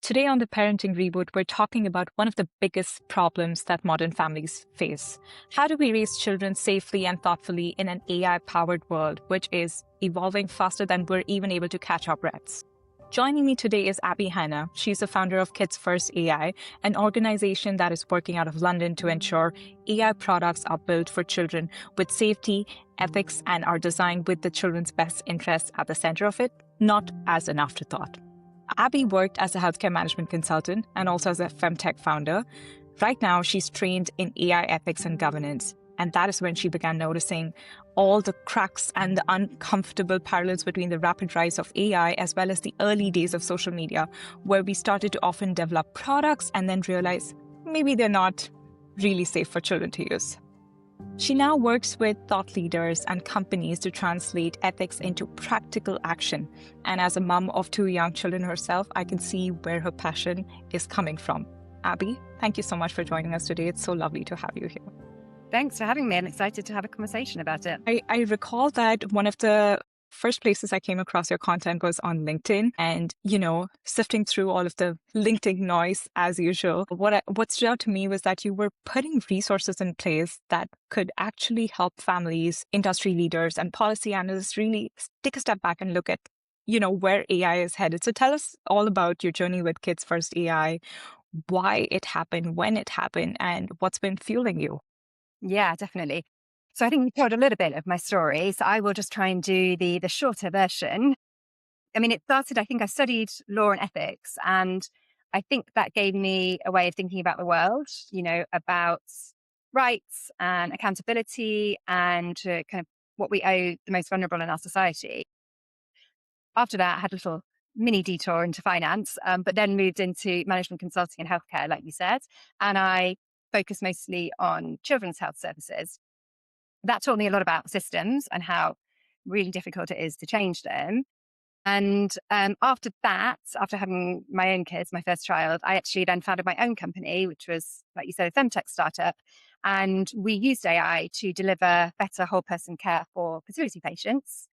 Today on the Parenting Reboot, we're talking about one of the biggest problems that modern families face. How do we raise children safely and thoughtfully in an AI-powered world, which is evolving faster than we're even able to catch our breaths? Joining me today is Abi Hannah. She's the founder of Kids First AI, an organization that is working out of London to ensure AI products are built for children with safety, ethics, and are designed with the children's best interests at the center of it, not as an afterthought. Abi worked as a healthcare management consultant and also as a femtech founder. Right now, she's trained in AI ethics and governance. And that is when she began noticing all the cracks and the uncomfortable parallels between the rapid rise of AI as well as the early days of social media, where we started to often develop products and then realize maybe they're not really safe for children to use. She now works with thought leaders and companies to translate ethics into practical action. And as a mom of two young children herself, I can see where her passion is coming from. Abi, thank you so much for joining us today. It's so lovely to have you here. Thanks for having me. I'm excited to have a conversation about it. I recall that one of the first places I came across your content was on LinkedIn, and, sifting through all of the LinkedIn noise as usual, what stood out to me was that you were putting resources in place that could actually help families, industry leaders, and policy analysts really take a step back and look at, where AI is headed. So tell us all about your journey with Kids First AI, why it happened, when it happened, and what's been fueling you. Yeah, definitely. So I think you told a little bit of my story. So I will just try and do the shorter version. I mean, it started, I think I studied law and ethics, and I think that gave me a way of thinking about the world, about rights and accountability and kind of what we owe the most vulnerable in our society. After that, I had a little mini detour into finance, but then moved into management consulting and healthcare, like you said. And I focused mostly on children's health services. That taught me a lot about systems and how really difficult it is to change them. And after that, after having my own kids, my first child, I actually then founded my own company, which was, like you said, a femtech startup. And we used AI to deliver better whole person care for fertility patients.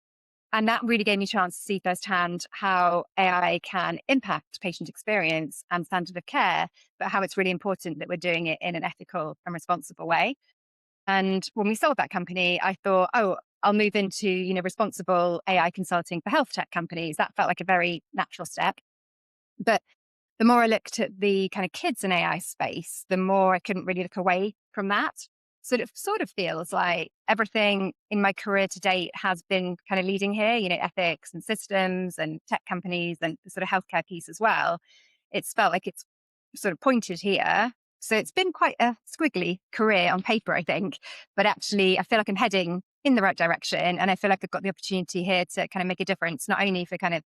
And that really gave me a chance to see firsthand how AI can impact patient experience and standard of care, but how it's really important that we're doing it in an ethical and responsible way. And when we sold that company, I thought, oh, I'll move into, responsible AI consulting for health tech companies. That felt like a very natural step. But the more I looked at the kind of kids in AI space, the more I couldn't really look away from that. So it sort of feels like everything in my career to date has been kind of leading here, ethics and systems and tech companies and the sort of healthcare piece as well. It's felt like it's sort of pointed here. So it's been quite a squiggly career on paper, I think. But actually, I feel like I'm heading in the right direction. And I feel like I've got the opportunity here to kind of make a difference, not only for kind of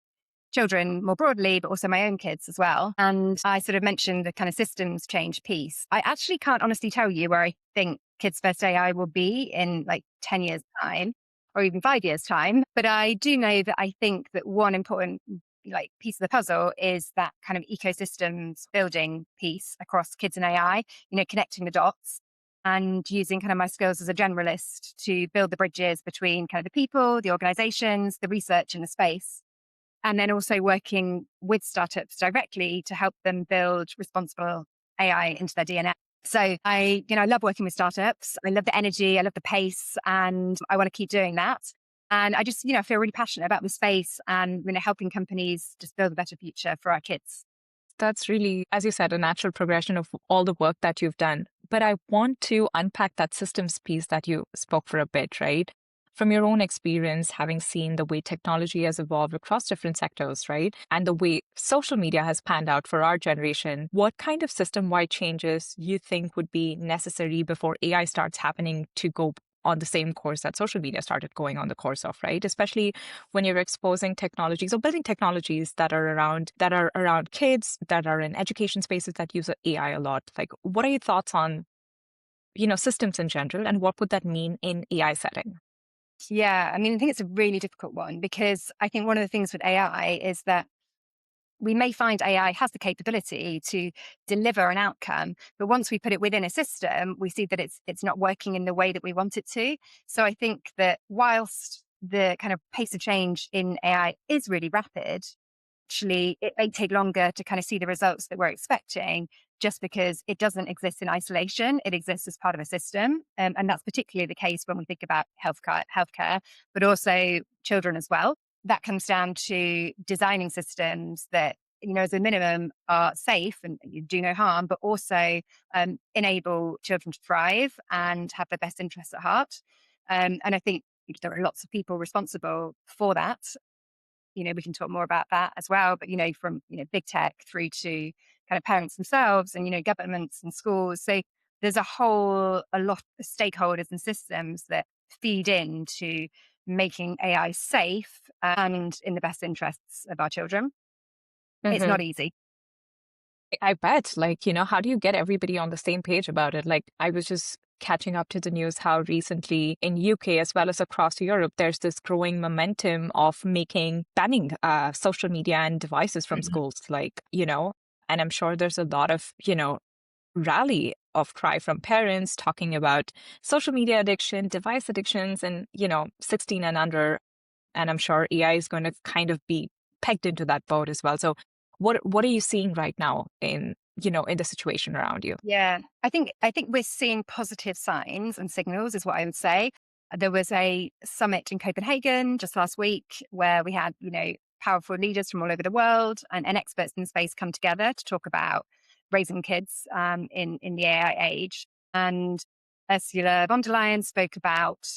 children more broadly, but also my own kids as well. And I sort of mentioned the kind of systems change piece. I actually can't honestly tell you where I think Kids First AI will be in like 10 years time or even 5 years time. But I do know that I think that one important piece of the puzzle is that kind of ecosystems building piece across kids and AI, connecting the dots and using kind of my skills as a generalist to build the bridges between kind of the people, the organizations, the research in the space. And then also working with startups directly to help them build responsible AI into their DNA. So I love working with startups. I love the energy, I love the pace, and I want to keep doing that. And I just, feel really passionate about the space and, helping companies just build a better future for our kids. That's really, as you said, a natural progression of all the work that you've done. But I want to unpack that systems piece that you spoke for a bit, right? From your own experience, having seen the way technology has evolved across different sectors, right? And the way social media has panned out for our generation, what kind of system-wide changes you think would be necessary before AI starts happening to go on the same course that social media started going on the course of, right? Especially when you're exposing technologies or building technologies that are around kids, that are in education spaces that use AI a lot. Like, what are your thoughts on, systems in general, and what would that mean in AI setting? Yeah, I mean, I think it's a really difficult one because I think one of the things with AI is that we may find AI has the capability to deliver an outcome, but once we put it within a system, we see that it's not working in the way that we want it to. So I think that whilst the kind of pace of change in AI is really rapid, actually it may take longer to kind of see the results that we're expecting just because it doesn't exist in isolation. It exists as part of a system. And that's particularly the case when we think about healthcare, but also children as well. That comes down to designing systems that, as a minimum are safe and you do no harm, but also enable children to thrive and have their best interests at heart. And I think there are lots of people responsible for that. We can talk more about that as well, but, from, big tech through to kind of parents themselves and, governments and schools. So there's a lot of stakeholders and systems that feed into making AI safe and in the best interests of our children. It's Hmm. not easy. I bet. Like, how do you get everybody on the same page about it? Like, I was just catching up to the news how recently in UK as well as across Europe, there's this growing momentum of banning social media and devices from Mhm. schools. Like, and I'm sure there's a lot of, rally of cry from parents talking about social media addiction, device addictions, and, 16 and under. And I'm sure AI is going to kind of be pegged into that boat as well. So what are you seeing right now in the situation around you? Yeah, I think we're seeing positive signs and signals, is what I would say. There was a summit in Copenhagen just last week where we had, powerful leaders from all over the world and experts in the space come together to talk about raising kids in the AI age. And Ursula von der Leyen spoke about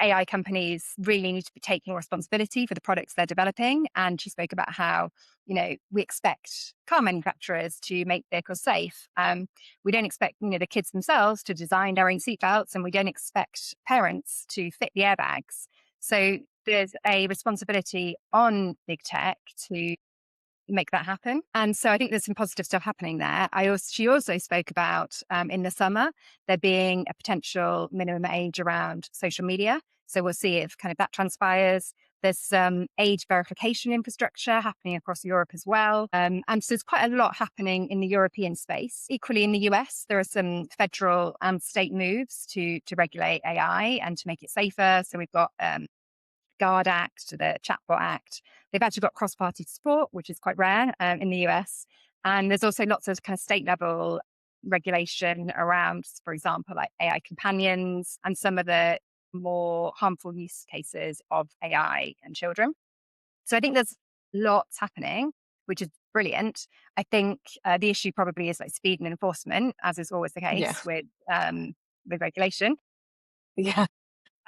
AI companies really need to be taking responsibility for the products they're developing. And she spoke about how, we expect car manufacturers to make vehicles safe. We don't expect, the kids themselves to design their own seatbelts, and we don't expect parents to fit the airbags. So there's a responsibility on big tech to make that happen. And so I think there's some positive stuff happening there. She also spoke about in the summer there being a potential minimum age around social media. So we'll see if kind of that transpires. There's some age verification infrastructure happening across Europe as well. And so there's quite a lot happening in the European space. Equally in the US, there are some federal and state moves to regulate AI and to make it safer. So we've got Guard Act, the Chatbot Act. They've actually got cross-party support, which is quite rare in the US. And there's also lots of kind of state level regulation around, for example, like AI companions and some of the more harmful use cases of AI and children. So I think there's lots happening, which is brilliant. I think the issue probably is like speed and enforcement, as is always the Yeah. case with regulation. Yeah.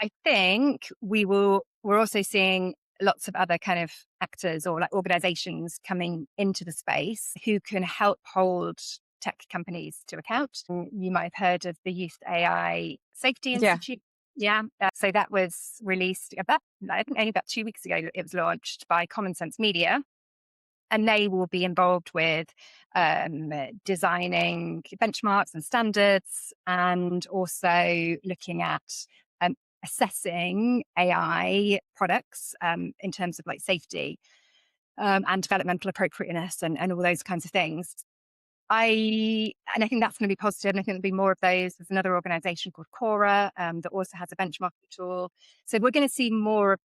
I think we're also seeing lots of other kind of actors or like organizations coming into the space who can help hold tech companies to account. You might have heard of the Youth AI Safety Yeah. Institute. Yeah. So that was released I think only about 2 weeks ago. It was launched by Common Sense Media, and they will be involved with designing benchmarks and standards, and also looking at um, assessing AI products in terms of like safety and developmental appropriateness and all those kinds of things. And I think that's going to be positive, and I think there'll be more of those. There's another organization called Cora that also has a benchmarking tool. So we're going to see more of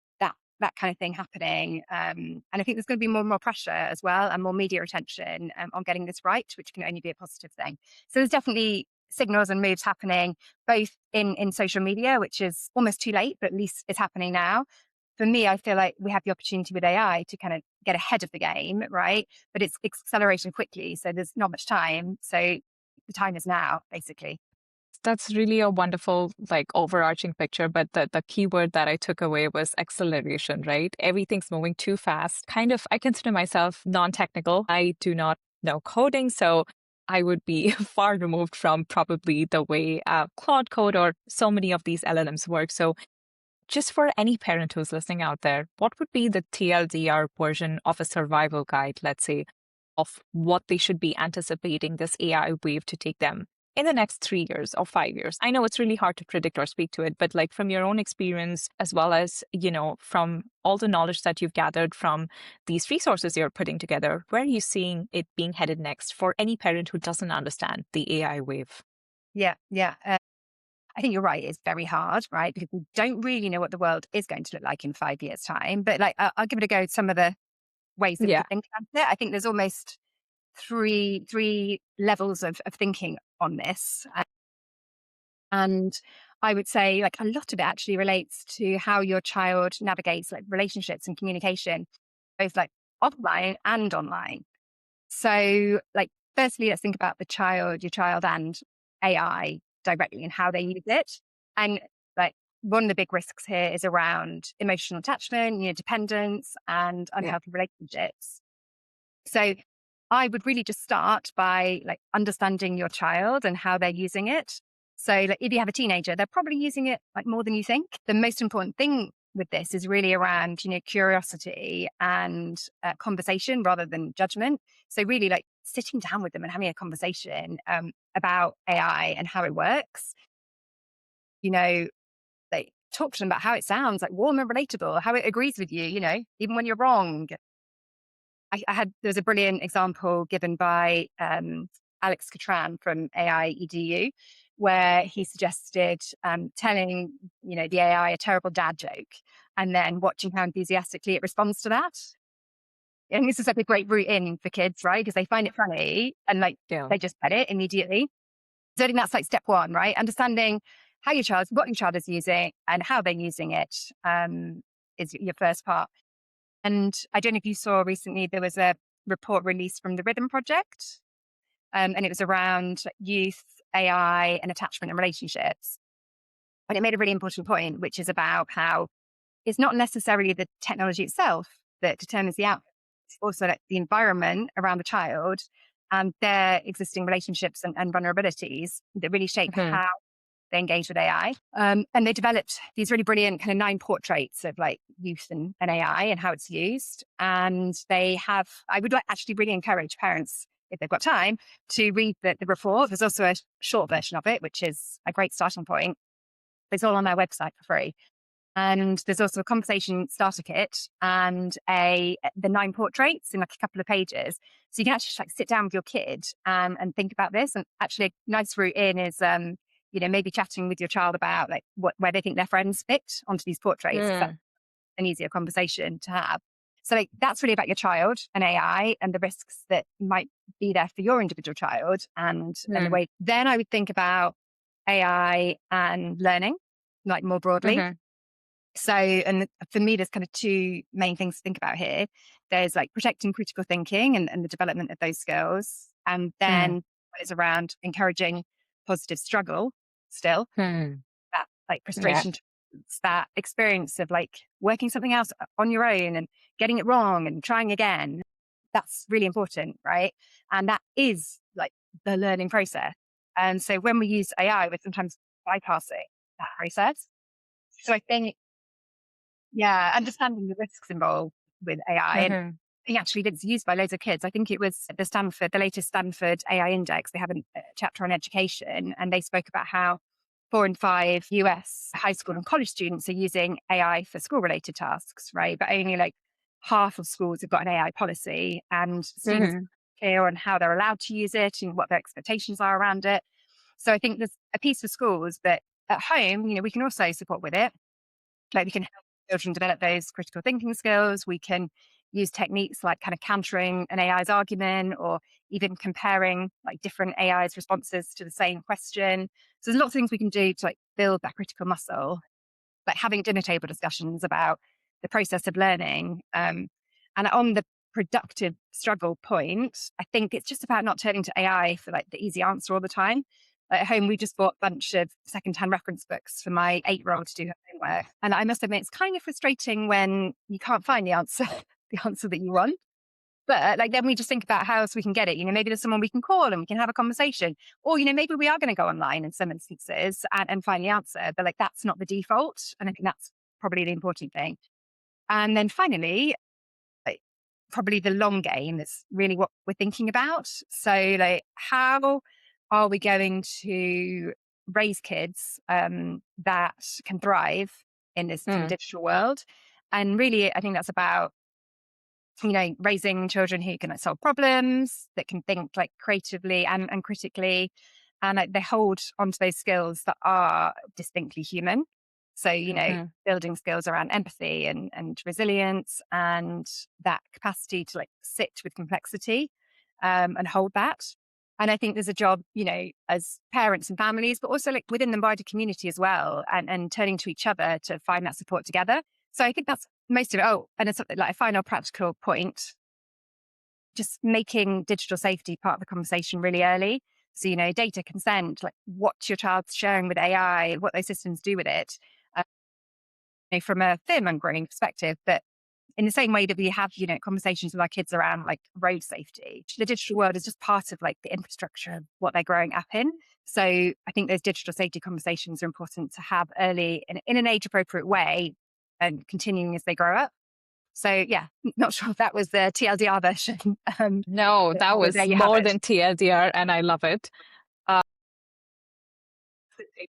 that kind of thing happening. And I think there's going to be more and more pressure as well, and more media attention on getting this right, which can only be a positive thing. So there's definitely signals and moves happening, both in social media, which is almost too late, but at least it's happening now. For me, I feel like we have the opportunity with AI to kind of get ahead of the game, right? But it's accelerating quickly. So there's not much time. So the time is now, basically. That's really a wonderful, like, overarching picture. But the key word that I took away was acceleration, right? Everything's moving too fast. Kind of, I consider myself non-technical. I do not know coding, so I would be far removed from probably the way Claude Code or so many of these LLMs work. So just for any parent who's listening out there, what would be the TLDR version of a survival guide, let's say, of what they should be anticipating this AI wave to take them in the next 3 years or 5 years? I know it's really hard to predict or speak to it, but like from your own experience, as well as, from all the knowledge that you've gathered from these resources you're putting together, where are you seeing it being headed next for any parent who doesn't understand the AI wave? Yeah, yeah. I think you're right. It's very hard, right? Because we don't really know what the world is going to look like in 5 years' time. But like, I'll give it a go. Some of the ways that we Yeah. could think about it. I think there's almost three levels of thinking on this. And I would say like a lot of it actually relates to how your child navigates like relationships and communication, both like offline and online. So like, firstly, let's think about your child and AI directly and how they use it. And like one of the big risks here is around emotional attachment, dependence and Yeah. unhealthy relationships. So I would really just start by like understanding your child and how they're using it. So like if you have a teenager, they're probably using it like more than you think. The most important thing with this is really around, curiosity and conversation rather than judgment. So really like sitting down with them and having a conversation about AI and how it works. You know, like talk to them about how it sounds like warm and relatable, how it agrees with you, even when you're wrong. There was a brilliant example given by Alex Catran from AI EDU, where he suggested telling, the AI a terrible dad joke and then watching how enthusiastically it responds to that. And this is like a great route in for kids, right? Because they find it funny and like Yeah. they just get it immediately. So I think that's like step one, right? Understanding what your child is using and how they're using it is your first part. And I don't know if you saw recently, there was a report released from the Rhythm Project, and it was around youth, AI, and attachment and relationships. And it made a really important point, which is about how it's not necessarily the technology itself that determines the outcome. It's also like the environment around the child and their existing relationships and vulnerabilities that really shape Hmm. how they engage with AI. And they developed these really brilliant kind of 9 portraits of like youth and AI and how it's used. And I would like actually really encourage parents, if they've got time, to read the report. There's also a short version of it, which is a great starting point. It's all on their website for free. And there's also a conversation starter kit and the 9 portraits in like a couple of pages. So you can actually like sit down with your kid and think about this. And actually a nice route in is, maybe chatting with your child about like where they think their friends fit onto these portraits. 'Cause that's Hmm. an easier conversation to have. So like that's really about your child and AI and the risks that might be there for your individual child and the Hmm. way. Then I would think about AI and learning, like more broadly. Hmm. So, and for me, there's kind of 2 main things to think about here. There's like protecting critical thinking and the development of those skills. And Hmm. then it's around encouraging positive struggle still, Hmm. that like Yeah. frustration, that experience of like working something else on your own and getting it wrong and trying again. That's really important, right? And that is like the learning process. And so when we use AI, we're sometimes bypassing that process. So I think, yeah, understanding the risks involved with AI. And Hmm. I think actually it's used by loads of kids. I think it was the latest Stanford AI index. They have a chapter on education and they spoke about how 4 in 5 US high school and college students are using AI for school related tasks, right? But only like half of schools have got an AI policy and students Hmm. are clear on how they're allowed to use it and what their expectations are around it. So I think there's a piece for schools, but at home, we can also support with it. Like we can help children develop those critical thinking skills. We can use techniques like kind of countering an AI's argument or even comparing like different AI's responses to the same question. So there's a lot of things we can do to like build that critical muscle, like having dinner table discussions about the process of learning. And on the productive struggle point, I think it's just about not turning to AI for like the easy answer all the time. Like at home, we just bought a bunch of secondhand reference books for my 8-year-old to do her homework. And I must admit, it's kind of frustrating when you can't find the answer, the answer that you want. But like then we just think about how else we can get it. Maybe there's someone we can call and we can have a conversation. Or, maybe we are going to go online in some instances and find the answer. But like that's not the default. And I think that's probably the important thing. And then finally, like, probably the long game is really what we're thinking about. So like how are we going to raise kids that can thrive in this sort of Hmm. digital world? And really, I think that's about raising children who can like, solve problems, that can think like creatively and critically, and like they hold onto those skills that are distinctly human. So, building skills around empathy and resilience and that capacity to like sit with complexity and hold that. And I think there's a job, as parents and families, but also like within the wider community as well, and turning to each other to find that support together. So I think that's most of it. Oh, and it's like a final practical point, just making digital safety part of the conversation really early. So, data consent, like what your child's sharing with AI, what those systems do with it, from a fear-mongering perspective. But in the same way that we have, conversations with our kids around like road safety, the digital world is just part of like the infrastructure of what they're growing up in. So I think those digital safety conversations are important to have early in an age-appropriate way and continuing as they grow up. So yeah, not sure if that was the TLDR version. No, that was there you have more it. than TLDR, and I love it.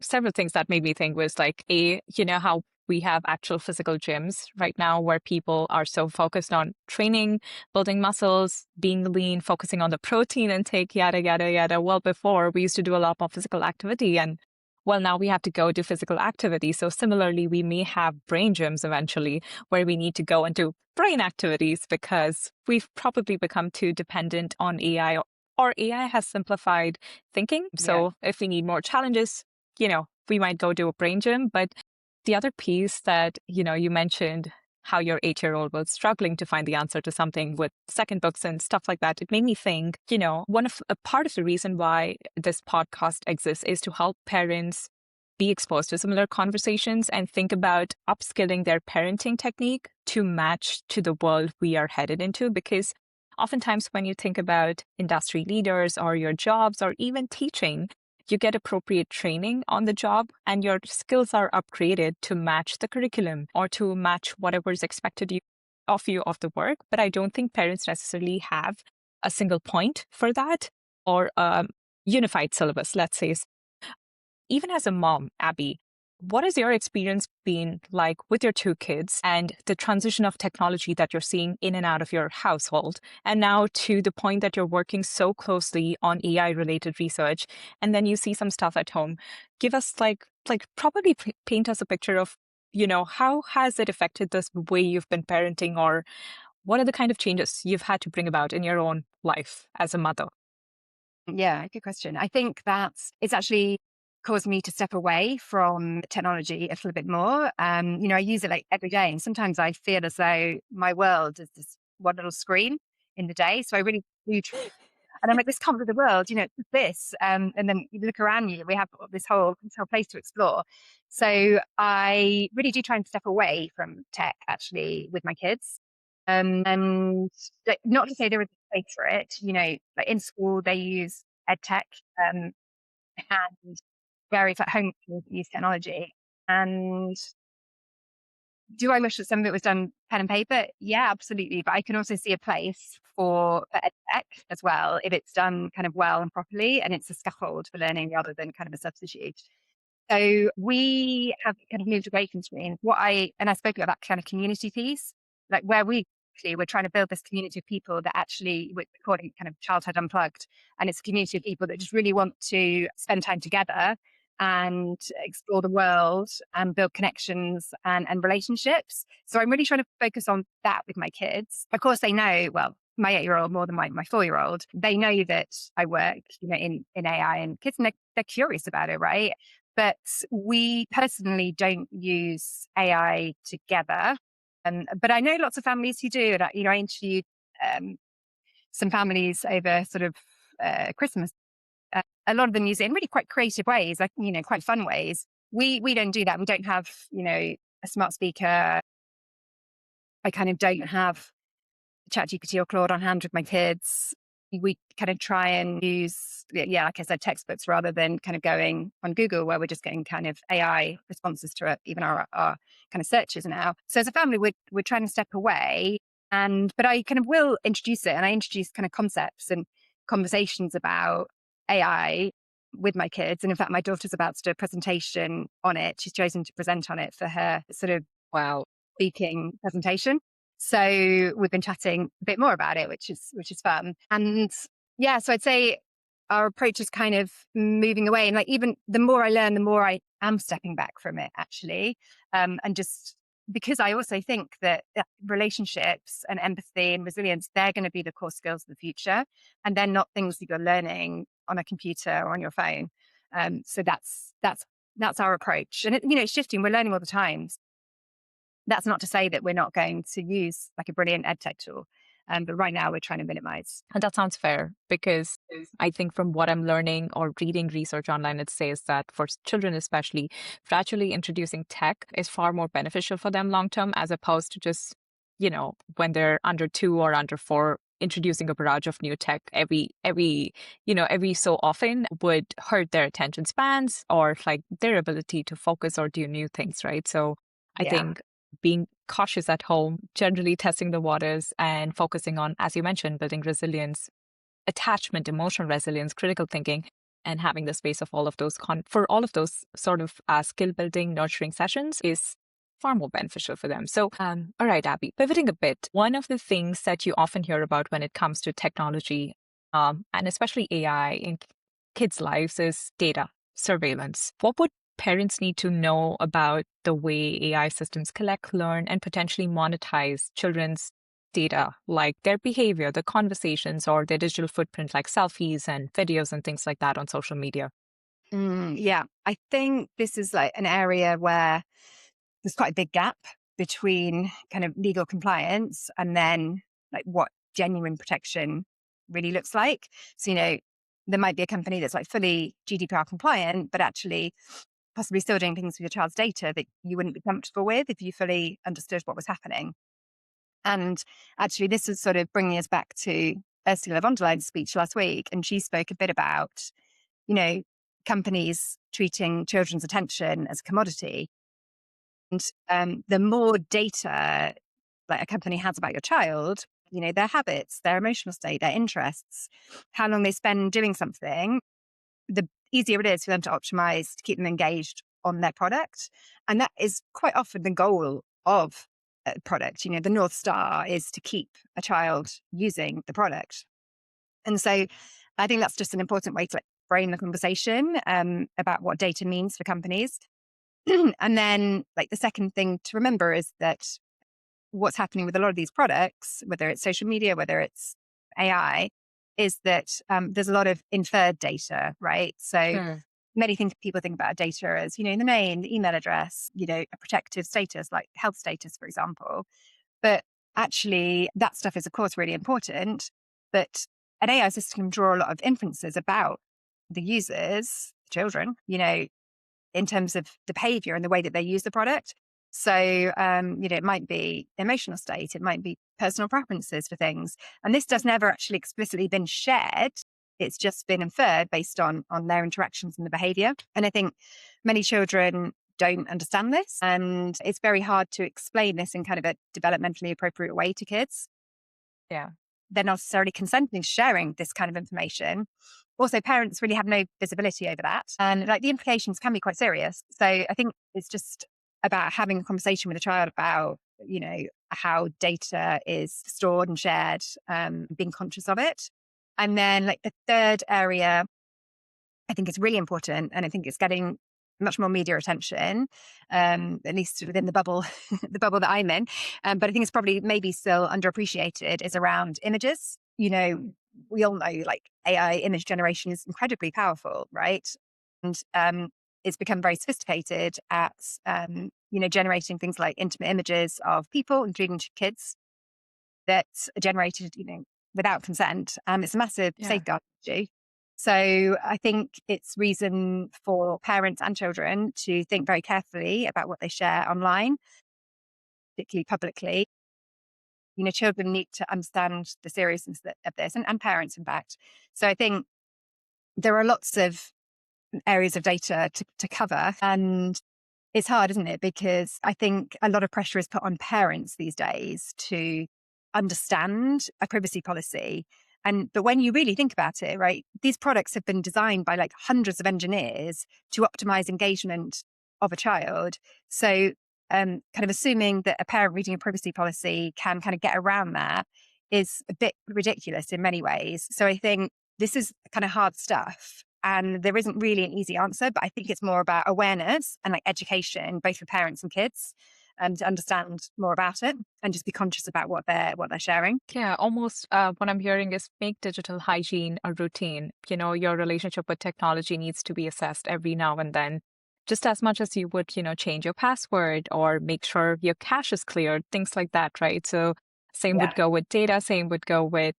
Several things that made me think was like, how we have actual physical gyms right now where people are so focused on training, building muscles, being lean, focusing on the protein intake, yada, yada, yada. Well, before we used to do a lot more physical activity, and well, now we have to go do physical activity. So similarly, we may have brain gyms eventually where we need to go and do brain activities because we've probably become too dependent on AI, or AI has simplified thinking. So if we need more challenges, we might go do a brain gym. But the other piece that, you mentioned how your 8-year-old was struggling to find the answer to something with second books and stuff like that. It made me think, a part of the reason why this podcast exists is to help parents be exposed to similar conversations and think about upskilling their parenting technique to match to the world we are headed into. Because oftentimes when you think about industry leaders or your jobs or even teaching, you get appropriate training on the job and your skills are upgraded to match the curriculum or to match whatever is expected of the work. But I don't think parents necessarily have a single point for that or a unified syllabus, let's say. Even as a mom, Abby, what has your experience been like with your 2 kids and the transition of technology that you're seeing in and out of your household? And now to the point that you're working so closely on AI related research, and then you see some stuff at home. Give us probably paint us a picture of, how has it affected this way you've been parenting, or what are the kind of changes you've had to bring about in your own life as a mother? Yeah, good question. I think that it's actually caused me to step away from technology a little bit more. I use it like every day, and sometimes I feel as though my world is this one little screen in the day. So I really do and I'm like, this can't be the world, it's this. And then you look around you, we have this whole place to explore. So I really do try and step away from tech actually with my kids. And like, not to say there is a place for it, like in school they use ed tech, and various at home use technology. And do I wish that some of it was done pen and paper? Yeah, absolutely. But I can also see a place for ed tech as well if it's done kind of well and properly, and it's a scaffold for learning rather than kind of a substitute. So we have kind of moved away from screens. And I spoke about that kind of community piece, like where we're trying to build this community of people that actually we're calling kind of childhood unplugged. And it's a community of people that just really want to spend time together and explore the world and build connections and relationships. So I'm really trying to focus on that with my kids. Of course, they know, well, my 8-year-old more than my 4-year-old, they know that I work, in AI and kids, and they're curious about it, right? But we personally don't use AI together. But I know lots of families who do. And I interviewed some families over sort of Christmas. A lot of them use it in really quite creative ways, like, quite fun ways. We don't do that. We don't have, a smart speaker. I kind of don't have ChatGPT or Claude on hand with my kids. We kind of try and use, like I said, textbooks rather than kind of going on Google where we're just getting kind of AI responses to it, even our kind of searches now. So as a family, we're trying to step away, but I kind of will introduce it, and I introduce kind of concepts and conversations about AI with my kids. And in fact, my daughter's about to do a presentation on it. She's chosen to present on it for her sort of speaking presentation. So we've been chatting a bit more about it, which is fun. And yeah, so I'd say our approach is kind of moving away. And like, even the more I learn, the more I am stepping back from it actually. And just because I also think that relationships and empathy and resilience, they're going to be the core skills of the future. And they're not things that you're learning on a computer or on your phone. So that's our approach. And it's shifting. We're learning all the time. That's not to say that we're not going to use like a brilliant ed tech tool. But right now we're trying to minimize. And that sounds fair because I think from what I'm learning or reading research online, it says that for children, especially, gradually introducing tech is far more beneficial for them long term as opposed to just, when they're under 2 or under 4, introducing a barrage of new tech every so often would hurt their attention spans or like their ability to focus or do new things, right? So I Yeah. think being cautious at home, generally testing the waters and focusing on, as you mentioned, building resilience, attachment, emotional resilience, critical thinking, and having the space of all of those for all of those sort of skill building, nurturing sessions is far more beneficial for them. So, all right, Abby, pivoting a bit, one of the things that you often hear about when it comes to technology, and especially AI in kids' lives is data surveillance. What would parents need to know about the way AI systems collect, learn, and potentially monetize children's data, like their behavior, the conversations, or their digital footprint, like selfies and videos and things like that on social media? Yeah, I think this is like an area where there's quite a big gap between kind of legal compliance and then like what genuine protection really looks like. So, there might be a company that's like fully GDPR compliant, but actually possibly still doing things with your child's data that you wouldn't be comfortable with if you fully understood what was happening. And actually, this is sort of bringing us back to Ursula von der Leyen's speech last week. And she spoke a bit about, you know, companies treating children's attention as a commodity. And the more data like a company has about your child, their habits, their emotional state, their interests, how long they spend doing something, the easier it is for them to optimize to keep them engaged on their product. And that is quite often the goal of a product. The North Star is to keep a child using the product. And so I think that's just an important way to frame the conversation about what data means for companies. And then the second thing to remember is that what's happening with a lot of these products, whether it's social media, whether it's AI, is that there's a lot of inferred data, right? So Sure. many things people think about data as, the name, the email address, a protective status like health status, for example. But actually that stuff is of course really important, but an AI system can draw a lot of inferences about the users, children, in terms of the behavior and the way that they use the product. So, it might be emotional state, it might be personal preferences for things. And this does never actually explicitly been shared. It's just been inferred based on their interactions and the behavior. And I think many children don't understand this. And it's very hard to explain this in kind of a developmentally appropriate way to kids. Yeah. They're not necessarily consenting to sharing this kind of information. Also, parents really have no visibility over that. And the implications can be quite serious. So I think it's just about having a conversation with a child about, how data is stored and shared, being conscious of it. And then the third area, I think is really important. And I think it's getting much more media attention, at least within the bubble, the bubble that I'm in. But I think it's probably maybe still underappreciated is around images. We all know AI image generation is incredibly powerful, right? And it's become very sophisticated at, generating things like intimate images of people, including kids, that are generated, without consent. It's a massive safeguard issue. So I think it's reason for parents and children to think very carefully about what they share online, particularly publicly. Children need to understand the seriousness of this, and parents, in fact. So I think there are lots of areas of data to cover, and it's hard, isn't it? Because I think a lot of pressure is put on parents these days to understand a privacy policy. But when you really think about it, right, these products have been designed by hundreds of engineers to optimize engagement of a child. So kind of assuming that a parent reading a privacy policy can kind of get around that is a bit ridiculous in many ways. So I think this is kind of hard stuff. And there isn't really an easy answer, but I think it's more about awareness and like education, both for parents and kids, to understand more about it and just be conscious about what they're sharing. Yeah, almost what I'm hearing is make digital hygiene a routine. Your relationship with technology needs to be assessed every now and then, just as much as you would, change your password or make sure your cache is cleared, things like that, right? So, same would Yeah. go with data, same would go with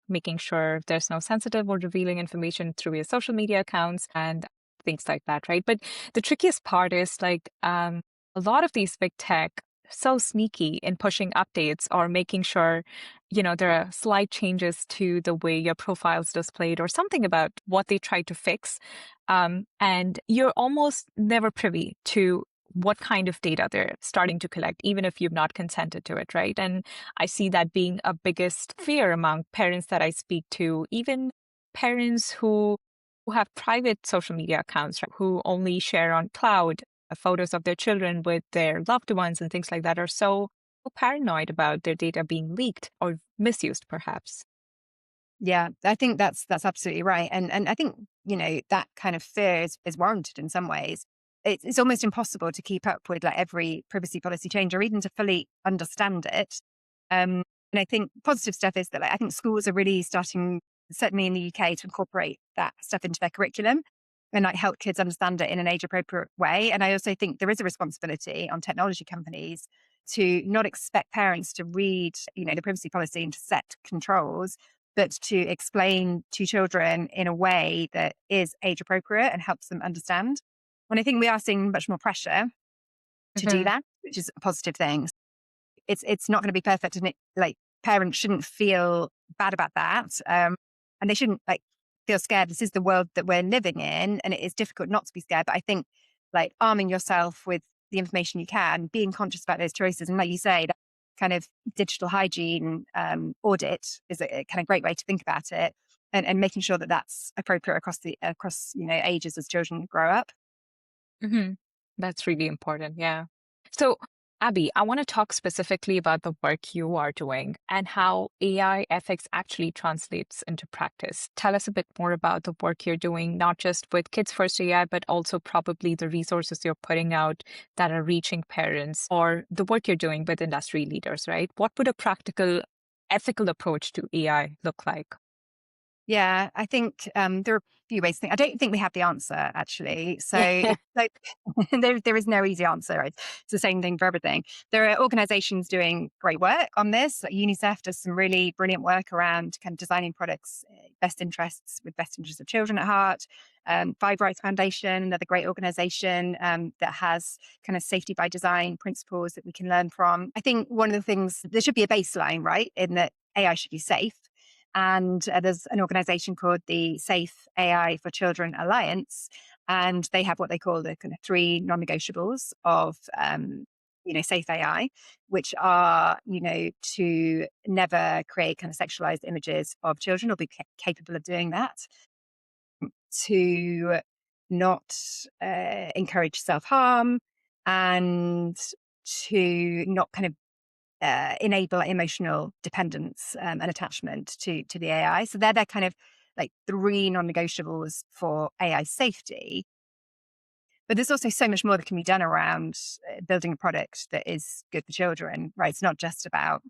making sure there's no sensitive or revealing information through your social media accounts and things like that, right? But the trickiest part is like a lot of these big tech so sneaky in pushing updates or making sure, there are slight changes to the way your profile's displayed or something about what they try to fix. And you're almost never privy to what kind of data they're starting to collect, even if you've not consented to it, right? And I see that being a biggest fear among parents that I speak to, even parents who have private social media accounts, right, who only share on cloud photos of their children with their loved ones and things like that are so paranoid about their data being leaked or misused, perhaps. Yeah, I think that's absolutely right. And I think, that kind of fear is warranted in some ways. It's almost impossible to keep up with like every privacy policy change or even to fully understand it. And I think positive stuff is that like, I think schools are really starting, certainly in the UK, to incorporate that stuff into their curriculum and like help kids understand it in an age appropriate way. And I also think there is a responsibility on technology companies to not expect parents to read, the privacy policy and to set controls, but to explain to children in a way that is age appropriate and helps them understand. And I think we are seeing much more pressure to do Hmm. that, which is a positive thing. It's not going to be perfect, and like parents shouldn't feel bad about that, and they shouldn't like feel scared. This is the world that we're living in, and it is difficult not to be scared. But I think like arming yourself with the information you can, being conscious about those choices, and like you say, that kind of digital hygiene audit is a kind of great way to think about it, and making sure that that's appropriate across ages as children grow up. Hmm. That's really important. Yeah. So, Abby, I want to talk specifically about the work you are doing and how AI ethics actually translates into practice. Tell us a bit more about the work you're doing, not just with Kids First AI, but also probably the resources you're putting out that are reaching parents or the work you're doing with industry leaders, right? What would a practical, ethical approach to AI look like? Yeah, I think there are a few ways to think. I don't think we have the answer actually. So it's like there is no easy answer. Right? It's the same thing for everything. There are organizations doing great work on this. Like UNICEF does some really brilliant work around kind of designing products, best interests with best interests of children at heart. Five Rights Foundation, another great organization that has kind of safety by design principles that we can learn from. I think one of the things, there should be a baseline, right, in that AI should be safe. And there's an organization called the Safe AI for Children Alliance. And they have what they call the kind of three non negotiables of, safe AI, which are, to never create kind of sexualized images of children or be capable of doing that, to not encourage self harm, and to not kind of enable emotional dependence and attachment to the AI. So they're kind of like three non-negotiables for AI safety. But there's also so much more that can be done around building a product that is good for children, right? It's not just about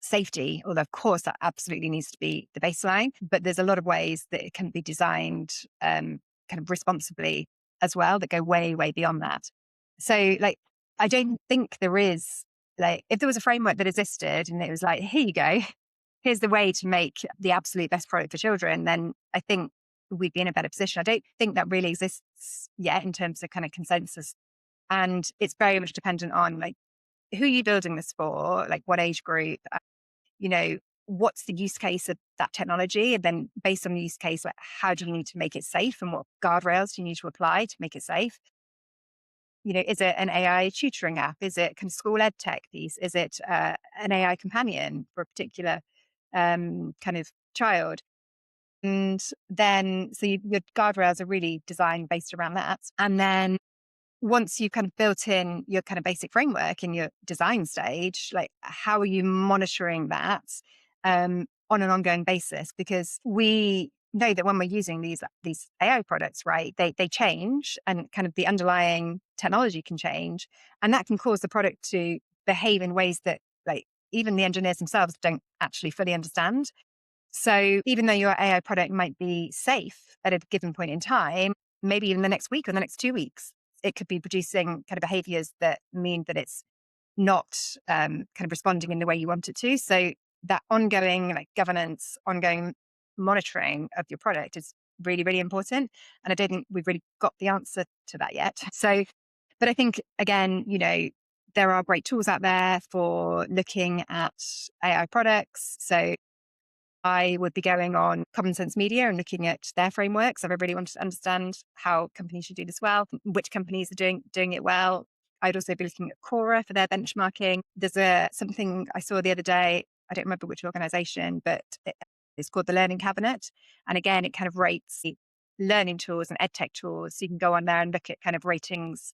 safety, although of course that absolutely needs to be the baseline. But there's a lot of ways that it can be designed kind of responsibly as well that go way, way beyond that. So like, I don't think there is like, if there was a framework that existed and it was like, here you go, here's the way to make the absolute best product for children, then I think we'd be in a better position. I don't think that really exists yet in terms of kind of consensus. And it's very much dependent on like, who are you building this for? Like what age group? You know, what's the use case of that technology? And then based on the use case, like how do you need to make it safe and what guardrails do you need to apply to make it safe? Is it an AI tutoring app? Is it kind of school ed tech piece? Is it an AI companion for a particular kind of child? And then, so your guardrails are really designed based around that. And then once you've kind of built in your kind of basic framework in your design stage, like how are you monitoring that on an ongoing basis? Because we know that when we're using these AI products, right, they change, and kind of the underlying technology can change, and that can cause the product to behave in ways that, like, even the engineers themselves don't actually fully understand. So even though your AI product might be safe at a given point in time, maybe in the next week or the next 2 weeks, it could be producing kind of behaviors that mean that it's not kind of responding in the way you want it to. So that ongoing, like, governance, ongoing monitoring of your product is really, really important. And I don't think we've really got the answer to that yet. So, but I think, again, there are great tools out there for looking at AI products. So I would be going on Common Sense Media and looking at their frameworks. I really wanted to understand how companies should do this well, which companies are doing it well. I'd also be looking at Cora for their benchmarking. There's something I saw the other day. I don't remember which organization, but it's called the Learning Cabinet. And again, it kind of rates learning tools and edtech tools. So you can go on there and look at kind of ratings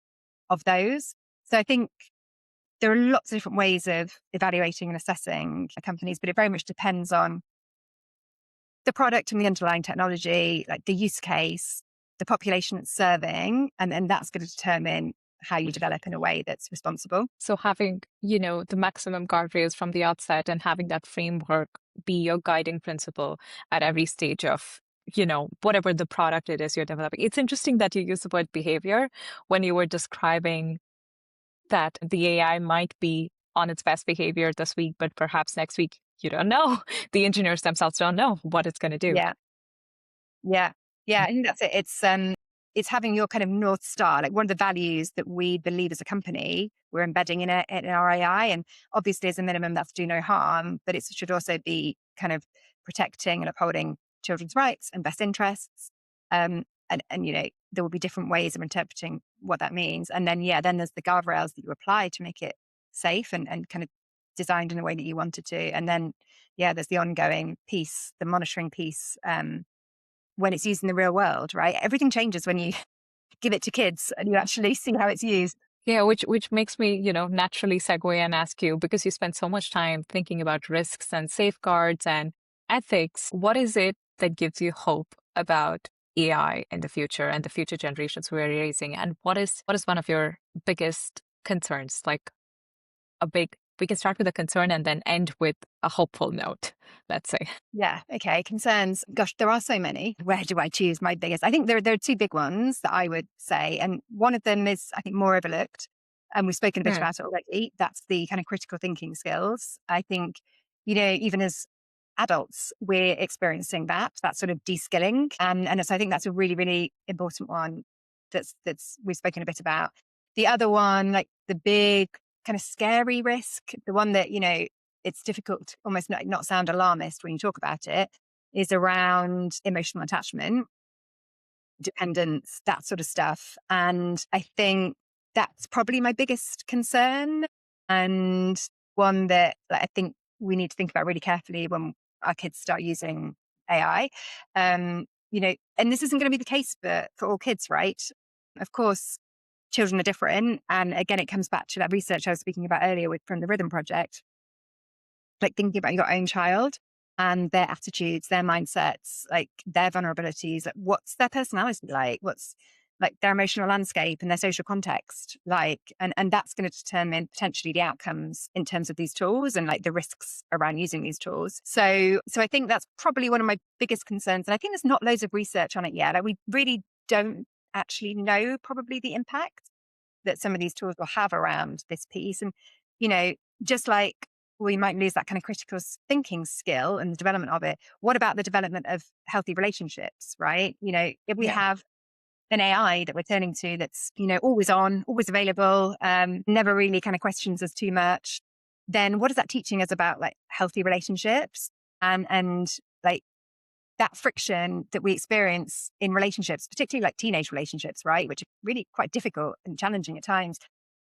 of those. So I think there are lots of different ways of evaluating and assessing companies, but it very much depends on the product and the underlying technology, like the use case, the population it's serving, and then that's going to determine how you develop in a way that's responsible. So having, the maximum guardrails from the outset and having that framework be your guiding principle at every stage of, whatever the product it is you're developing. It's interesting that you use the word behavior when you were describing that the AI might be on its best behavior this week, but perhaps next week, you don't know. The engineers themselves don't know what it's going to do. Yeah. Yeah. Yeah. I think that's it. It's having your kind of North Star, like one of the values that we believe as a company we're embedding in our AI. And obviously, as a minimum, that's do no harm, but it should also be kind of protecting and upholding children's rights and best interests. And there will be different ways of interpreting what that means. And then, then there's the guardrails that you apply to make it safe and kind of designed in a way that you want it to. And then, there's the ongoing piece, the monitoring piece, when it's used in the real world, right? Everything changes when you give it to kids and you actually see how it's used. Yeah, which makes me, naturally segue and ask you, because you spend so much time thinking about risks and safeguards and ethics, what is it that gives you hope about AI in the future and the future generations we're raising? And what is one of your biggest concerns? Like we can start with a concern and then end with a hopeful note, let's say. Yeah. Okay. Concerns. Gosh, there are so many. Where do I choose my biggest? I think there are two big ones that I would say. And one of them is, I think, more overlooked. And we've spoken a bit Hmm. about it already. That's the kind of critical thinking skills. I think, even as adults, we're experiencing that sort of de-skilling. And so I think that's a really, really important one that's we've spoken a bit about. The other one, like the big kind of scary risk, the one that, it's difficult to almost not sound alarmist when you talk about it, is around emotional attachment, dependence, that sort of stuff. And I think that's probably my biggest concern, and one that, like, I think we need to think about really carefully when our kids start using AI. And this isn't going to be the case for all kids, right? Of course, children are different. And again, it comes back to that research I was speaking about earlier from the Rhythm Project, like thinking about your own child and their attitudes, their mindsets, like their vulnerabilities, like what's their personality like, what's like their emotional landscape and their social context like, and that's going to determine potentially the outcomes in terms of these tools and like the risks around using these tools. So I think that's probably one of my biggest concerns. And I think there's not loads of research on it yet. Like, we really don't actually know probably the impact that some of these tools will have around this piece. And, just like we might lose that kind of critical thinking skill and the development of it, what about the development of healthy relationships, right? If we Yeah. have an AI that we're turning to that's, always on, always available, never really kind of questions us too much, then what is that teaching us about like healthy relationships and like that friction that we experience in relationships, particularly like teenage relationships, right? Which are really quite difficult and challenging at times.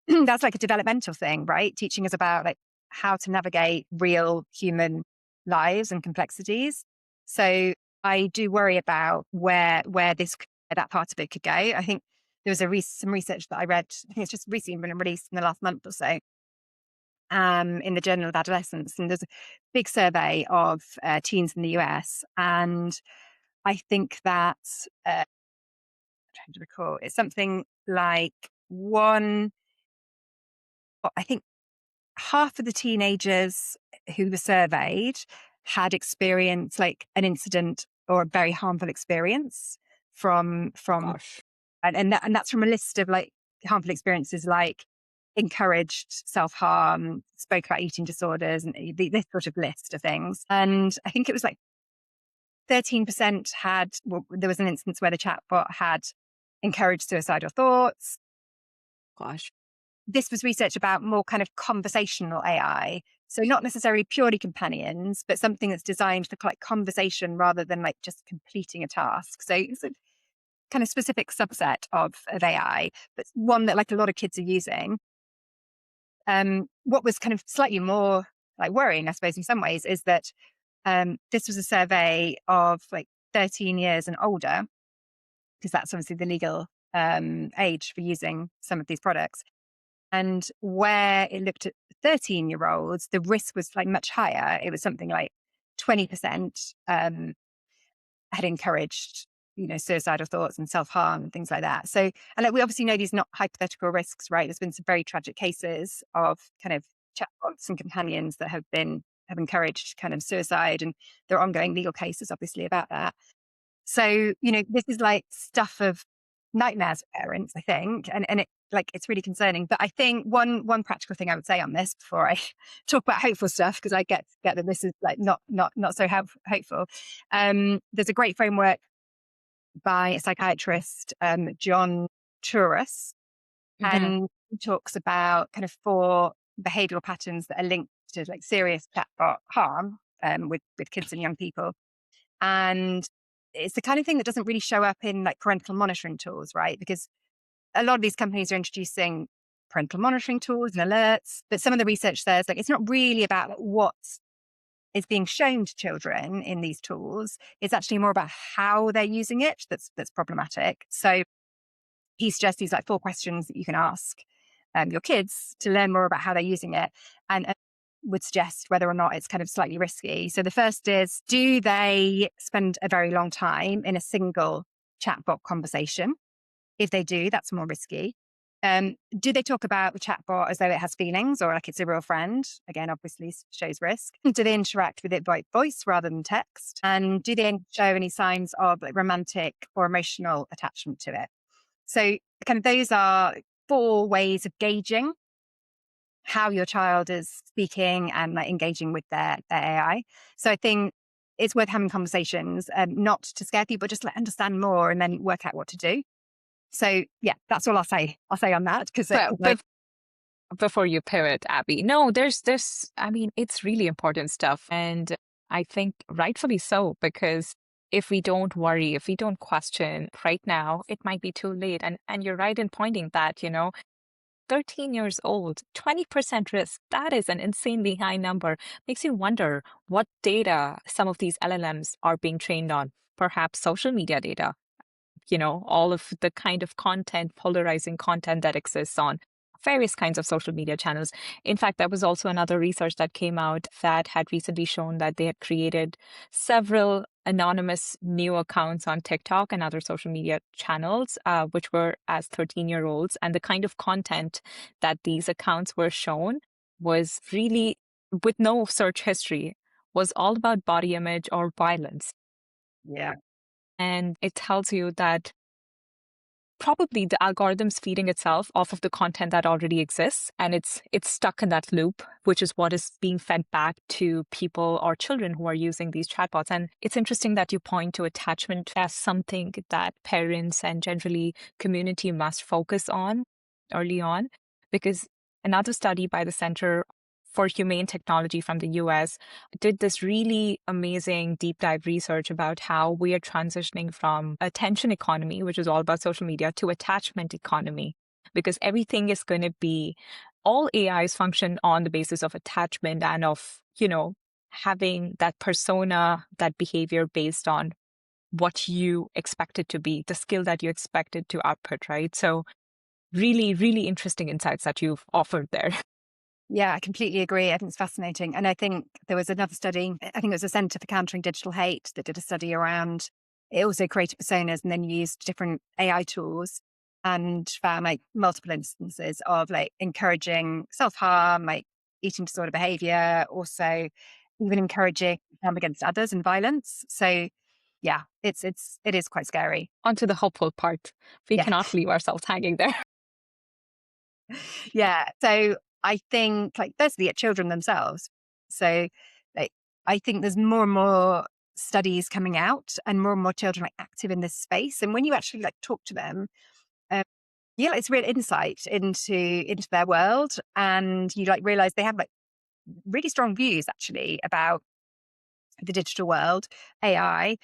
That's like a developmental thing, right? Teaching us about like how to navigate real human lives and complexities. So I do worry about where that part of it could go. I think there was some research that I read, I think it's just recently been released in the last month or so, in the Journal of Adolescence. And there's a big survey of teens in the US. And I think that, I'm trying to recall, it's something like I think half of the teenagers who were surveyed had experienced like an incident or a very harmful experience from Gosh. and that's from a list of like harmful experiences like encouraged self-harm, spoke about eating disorders, and this sort of list of things. And I think it was like 13% had, well, there was an instance where the chatbot had encouraged suicidal thoughts. Gosh. This was research about more kind of conversational AI. So not necessarily purely companions, but something that's designed for like conversation rather than like just completing a task. So it's a kind of specific subset of AI, but one that like a lot of kids are using. What was kind of slightly more like worrying, I suppose, in some ways, is that this was a survey of like 13 years and older, because that's obviously the legal age for using some of these products. And where it looked at 13-year-olds, the risk was like much higher. It was something like 20% had encouraged, suicidal thoughts and self-harm and things like that. So, and like, we obviously know these are not hypothetical risks, right? There's been some very tragic cases of kind of chatbots and companions that have encouraged kind of suicide, and there are ongoing legal cases, obviously, about that. So, this is like stuff of nightmares for parents, I think. And it's really concerning. But I think one practical thing I would say on this before I talk about hopeful stuff, because I get that this is like not so hopeful. There's a great framework by a psychiatrist, John Turris, Hmm. and he talks about kind of 4 behavioral patterns that are linked to like serious chatbot harm with kids and young people. And it's the kind of thing that doesn't really show up in like parental monitoring tools, right? Because a lot of these companies are introducing parental monitoring tools and alerts, but some of the research says like it's not really about like, what is being shown to children in these tools. It's actually more about how they're using it that's problematic. So he suggests these like 4 questions that you can ask your kids to learn more about how they're using it, and would suggest whether or not it's kind of slightly risky. So the first is, do they spend a very long time in a single chatbot conversation? If they do, that's more risky. Do they talk about the chatbot as though it has feelings or like it's a real friend? Again, obviously shows risk. Do they interact with it by voice rather than text? And do they show any signs of like romantic or emotional attachment to it? So kind of those are 4 ways of gauging how your child is speaking and like engaging with their AI. So I think it's worth having conversations, not to scare people, just like understand more and then work out what to do. So yeah, that's all I'll say. I'll say on that, because But like, before you pivot, Abby, no, I mean, it's really important stuff. And I think rightfully so, because if we don't worry, if we don't question right now, it might be too late. And you're right in pointing that, 13 years old, 20% risk. That is an insanely high number. Makes you wonder what data some of these LLMs are being trained on. Perhaps social media data, all of the kind of content, polarizing content that exists on various kinds of social media channels. In fact, there was also another research that came out that had recently shown that they had created several anonymous new accounts on TikTok and other social media channels, which were as 13-year-olds. And the kind of content that these accounts were shown was really, with no search history, was all about body image or violence. yeah, And it tells you that probably the algorithm's feeding itself off of the content that already exists, and it's stuck in that loop, which is what is being fed back to people or children who are using these chatbots. And it's interesting that you point to attachment as something that parents and generally community must focus on early on, because another study by the Center for Humane Technology from the US did this really amazing deep dive research about how we are transitioning from attention economy, which is all about social media, to attachment economy, because everything is going to be, all AIs function on the basis of attachment and of, having that persona, that behavior based on what you expect it to be, the skill that you expect it to output, right? So really, really interesting insights that you've offered there. yeah, I completely agree. I think it's fascinating. And I think there was another study, I think it was a Centre for Countering Digital Hate, that did a study around it also created personas and then used different AI tools and found like multiple instances of like encouraging self-harm, like eating disorder behavior, also even encouraging harm against others and violence. So yeah, it is quite scary. Onto the hopeful part. We Yeah. cannot leave ourselves hanging there. Yeah. So I think like firstly at children themselves. So like I think there's more and more studies coming out and more children like active in this space. And when you actually like talk to them, um, yeah, it's real insight into their world. And you like realize they have like really strong views actually about the digital world, AI,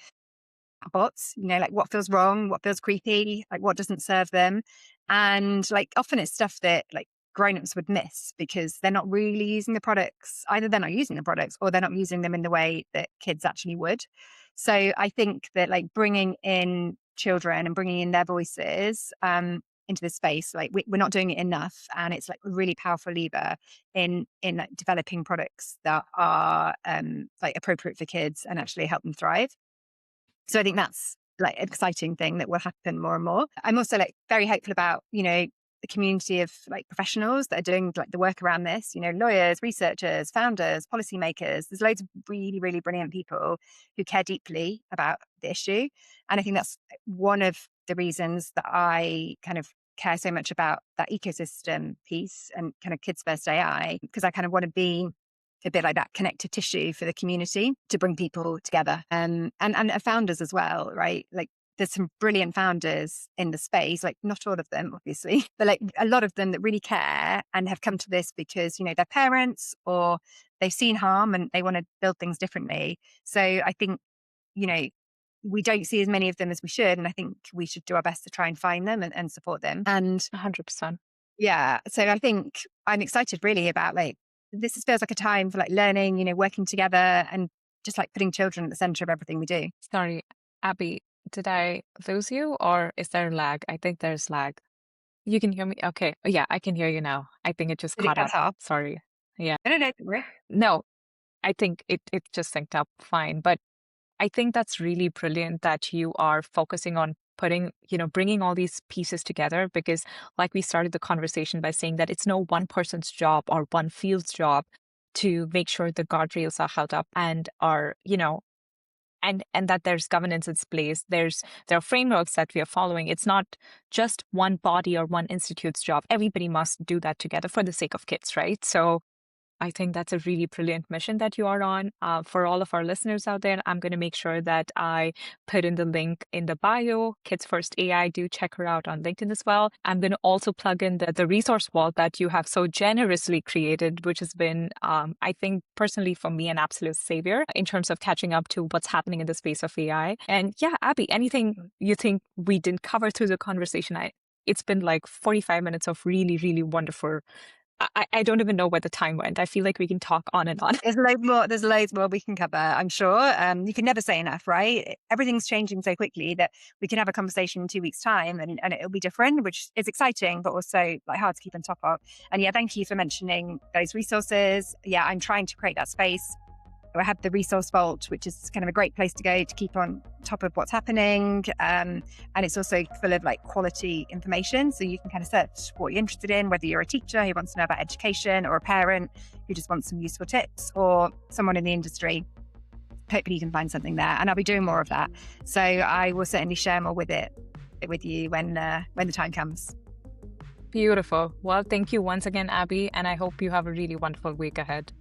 bots, like what feels wrong, what feels creepy, like what doesn't serve them. And like often it's stuff that like grown-ups would miss because they're not really using the products. Either they're not using the products or they're not using them in the way that kids actually would. So I think that like bringing in children and bringing in their voices into this space, like we're not doing it enough. And it's like a really powerful lever in like developing products that are like appropriate for kids and actually help them thrive. So I think that's like an exciting thing that will happen more and more. I'm also like very hopeful about, the community of like professionals that are doing like the work around this, lawyers, researchers, founders, policymakers. There's loads of really, really brilliant people who care deeply about the issue. And I think that's one of the reasons that I kind of care so much about that ecosystem piece and kind of kids first AI, because I kind of want to be a bit like that connective tissue for the community to bring people together, and founders as well, right? Like there's some brilliant founders in the space, like not all of them, obviously, but like a lot of them that really care and have come to this because, they're parents or they've seen harm and they want to build things differently. So I think, we don't see as many of them as we should. And I think we should do our best to try and find them and support them. And 100%. yeah, so I think I'm excited really about like, this feels like a time for like learning, working together and just like putting children at the center of everything we do. Sorry, Abby, did I lose you or is there lag? I think there's lag. You can hear me? Okay. Oh, yeah, I can hear you now. I think it just Did it caught cut up. off? Sorry. Yeah. No, don't worry. No, I think it just synced up fine. But I think that's really brilliant that you are focusing on bringing all these pieces together because, like we started the conversation by saying that it's no one person's job or one field's job to make sure the guardrails are held up and are, and that there's governance in place. There are frameworks that we are following. It's not just one body or one institute's job. Everybody must do that together for the sake of kids, right? So I think that's a really brilliant mission that you are on. For all of our listeners out there, I'm going to make sure that I put in the link in the bio, Kids First AI. Do check her out on LinkedIn as well. I'm going to also plug in the resource wall that you have so generously created, which has been, I think, personally for me, an absolute savior in terms of catching up to what's happening in the space of AI. And yeah, Abby, anything you think we didn't cover through the conversation? It's been like 45 minutes of really, really wonderful. I don't even know where the time went. I feel like we can talk on and on. There's loads more we can cover, I'm sure. You can never say enough, right? Everything's changing so quickly that we can have a conversation in 2 weeks' time and it'll be different, which is exciting, but also like hard to keep on top of. And yeah, thank you for mentioning those resources. Yeah, I'm trying to create that space. I have the resource vault, which is kind of a great place to go to keep on top of what's happening. And it's also full of like quality information. So you can kind of search what you're interested in, whether you're a teacher who wants to know about education or a parent who just wants some useful tips or someone in the industry. Hopefully you can find something there. And I'll be doing more of that. So I will certainly share more with you when the time comes. Beautiful. Well, thank you once again, Abby. And I hope you have a really wonderful week ahead.